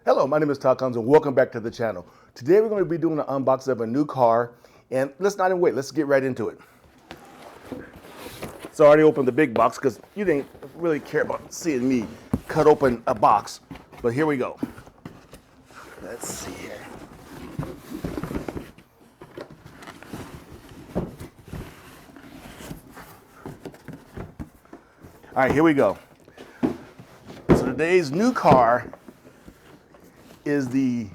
Hello, my name is Todd Combs and welcome back to the channel. Today we're going to be doing an unboxing of a new car, and let's not even wait, let's get right into it. So I already opened the big box because you didn't really care about seeing me cut open a box, but here we go. Let's see here. All right, here we go. So today's new car is the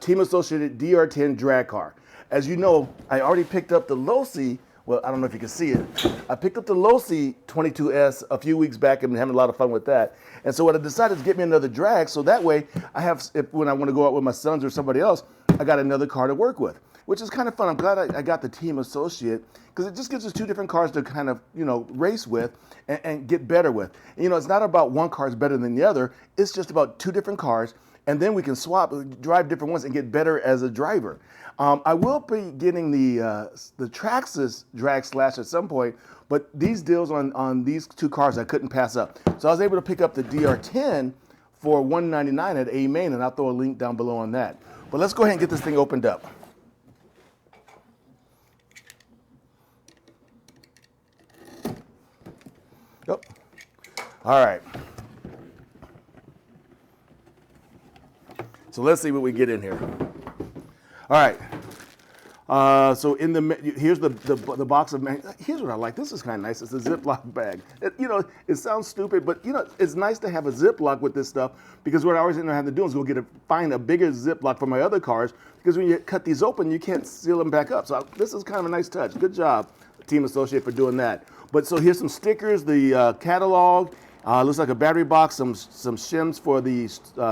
Team Associated DR10 Drag Car. As you know, I already picked up the Losi. Well, I don't know if you can see it. I picked up the Losi 22S a few weeks back and been having a lot of fun with that. And so what I decided to get me another drag, so that way I have, when I want to go out with my sons or somebody else, I got another car to work with, which is kind of fun. I'm glad I got the Team Associate because it just gives us two different cars to kind of, race with and get better with. And, it's not about one car is better than the other. It's just about two different cars, and then we can swap, drive different ones and get better as a driver. I will be getting the Traxxas Drag Slash at some point, but these deals on these two cars I couldn't pass up. So I was able to pick up the DR10 for $199 at A Main, and I'll throw a link down below on that. But let's go ahead and get this thing opened up. Yep. All right. So let's see what we get in here. All right. So in here's the box of, here's what I like. This is kind of nice. It's a Ziploc bag. It sounds stupid, but it's nice to have a Ziploc with this stuff, because what I always end up having to do is go find a bigger Ziploc for my other cars, because when you cut these open, you can't seal them back up. So this is kind of a nice touch. Good job, Team Associate, for doing that. But so here's some stickers, the catalog, looks like a battery box, some shims for the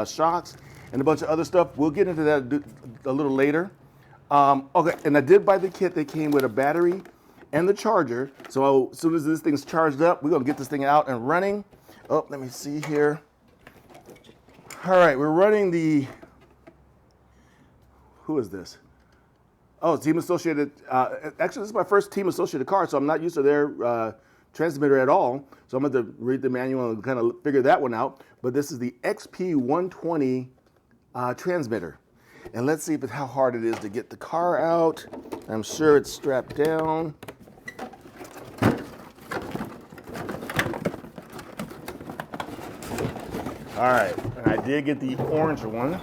shocks, and a bunch of other stuff. We'll get into that a little later. Okay, and I did buy the kit that came with a battery and the charger. So as soon as this thing's charged up, we're gonna get this thing out and running. Oh, let me see here. All right, we're running the, who is this? Oh, Team Associated. Actually, this is my first Team Associated car, so I'm not used to their transmitter at all. So I'm going to read the manual and kind of figure that one out. But this is the XP120 transmitter. And let's see how hard it is to get the car out. I'm sure it's strapped down. All right, and I did get the orange one.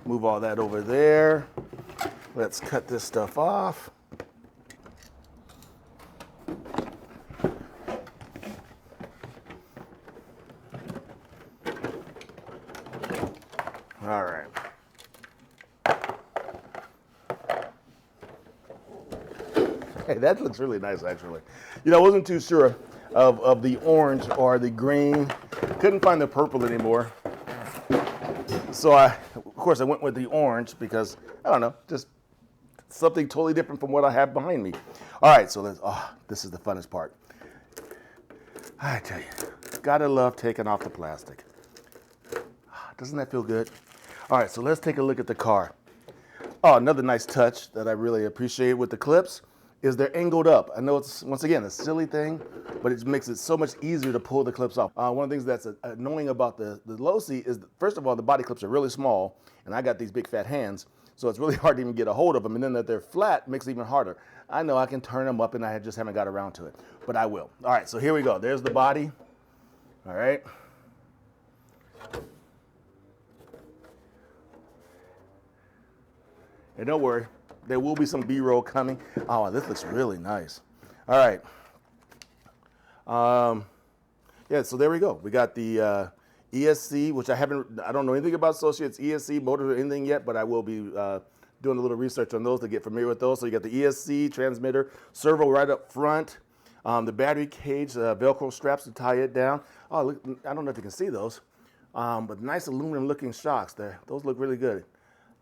Move all that over there. Let's cut this stuff off. All right. Hey, that looks really nice, actually. I wasn't too sure of the orange or the green. Couldn't find the purple anymore. So of course, I went with the orange because, I don't know, just something totally different from what I have behind me. All right, so this is the funnest part. I tell you, gotta love taking off the plastic. Doesn't that feel good? All right, so let's take a look at the car. Oh, another nice touch that I really appreciate with the clips is they're angled up. I know it's, once again, a silly thing, but it makes it so much easier to pull the clips off. One of the things that's annoying about the Losi is, first of all, the body clips are really small, and I got these big fat hands, so it's really hard to even get a hold of them, and then that they're flat makes it even harder. I know I can turn them up, and I just haven't got around to it, but I will. All right, so here we go. There's the body. All right. And don't worry, there will be some B-roll coming. Oh, this looks really nice. All right. Yeah, so there we go. We got the ESC, which I don't know anything about Associates ESC motors or anything yet, but I will be doing a little research on those to get familiar with those. So you got the ESC transmitter, servo right up front, the battery cage, Velcro straps to tie it down. Oh, look, I don't know if you can see those, but nice aluminum looking shocks there. Those look really good.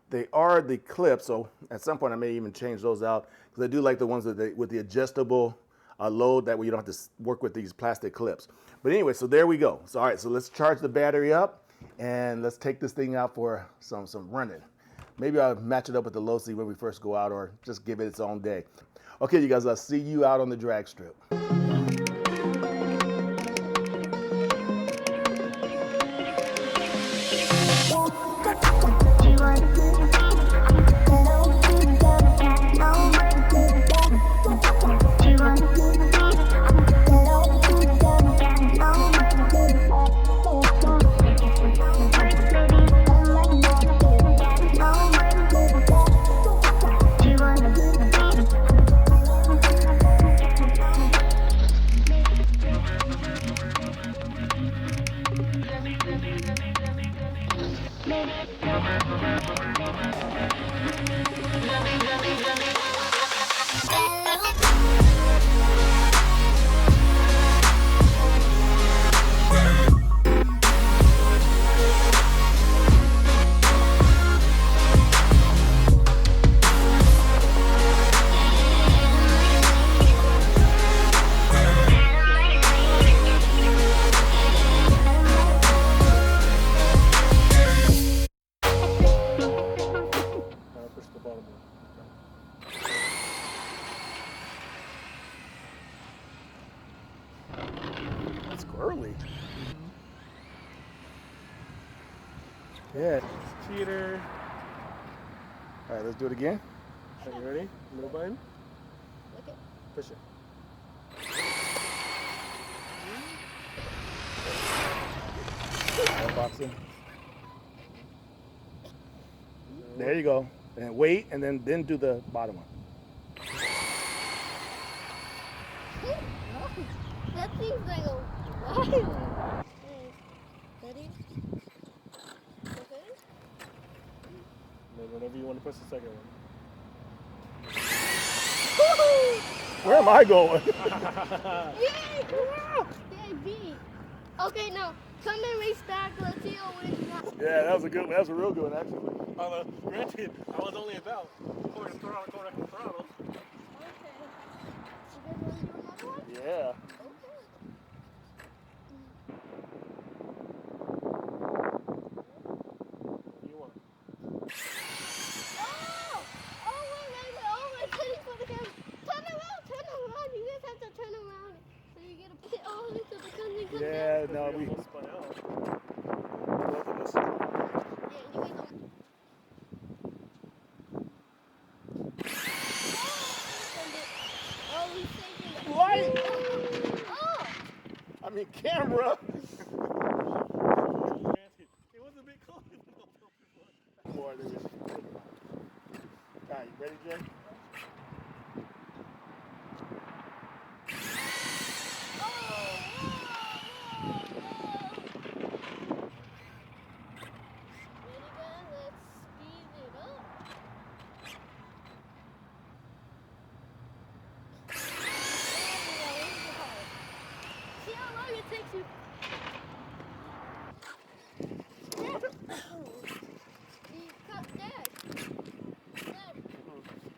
They are the clips, so at some point I may even change those out, because I do like the ones with the adjustable load, that way you don't have to work with these plastic clips. But anyway, so there we go. So all right, so let's charge the battery up and let's take this thing out for some running. Maybe I'll match it up with the Losi when we first go out, or just give it its own day. Okay, you guys, I'll see you out on the drag strip. Early. Yeah. Cheater. All right, let's do it again. Are you ready? Middle button. Okay. Push it. Boxing. There you go. And wait, and then do the bottom one. That seems like a what? Ready? Okay. And then whenever you want to push the second one. Where am I going? Yay! Wow! Yeah, beat. Okay, now come and race back. Let's see who wins now. Yeah, that was a good one. That was a real good one, actually. Although, granted, I was only about quarter throttle. Okay. You guys want to do another one? Yeah. Okay. You want? Oh! Oh, wait. Oh, my goodness, for the camera. Turn around. You guys have to turn around. So you get a pit all into the country. Yeah, no, we almost spun out. both of us. Yeah, you guys don't. Oh, he's taking it. Light! Oh! I mean, camera. Granted, it was a bit close. More than this. All right, you ready, Jay?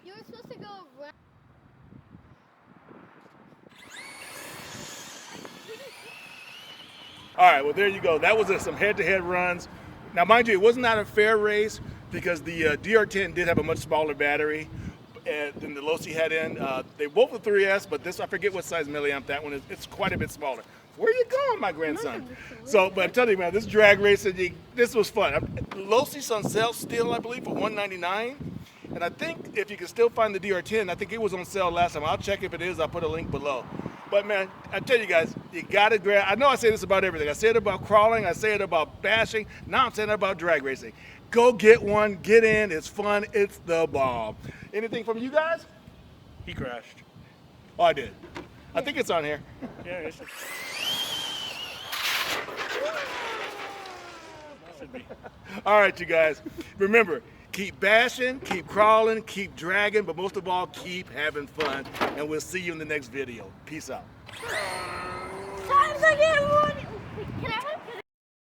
You were supposed to go around. All right, well, there you go. That was some head-to-head runs. Now, mind you, it was not a fair race because the DR10 did have a much smaller battery than the Losi had in. They both were 3S, but this, I forget what size milliamp that one is. It's quite a bit smaller. Where are you going, my grandson? So, but I'm telling you, man, this drag racing, this was fun. Losi's on sale still, I believe, for $199. And I think if you can still find the DR10, I think it was on sale last time. I'll check if it is. I'll put a link below. But man, I tell you guys, you gotta grab. I know I say this about everything. I say it about crawling. I say it about bashing. Now I'm saying it about drag racing. Go get one. Get in. It's fun. It's the bomb. Anything from you guys? He crashed. Oh, I did. I think it's on here. Yeah, it should be. All right, you guys. Remember, keep bashing, keep crawling, keep dragging, but most of all, keep having fun. And we'll see you in the next video. Peace out. Time to get one.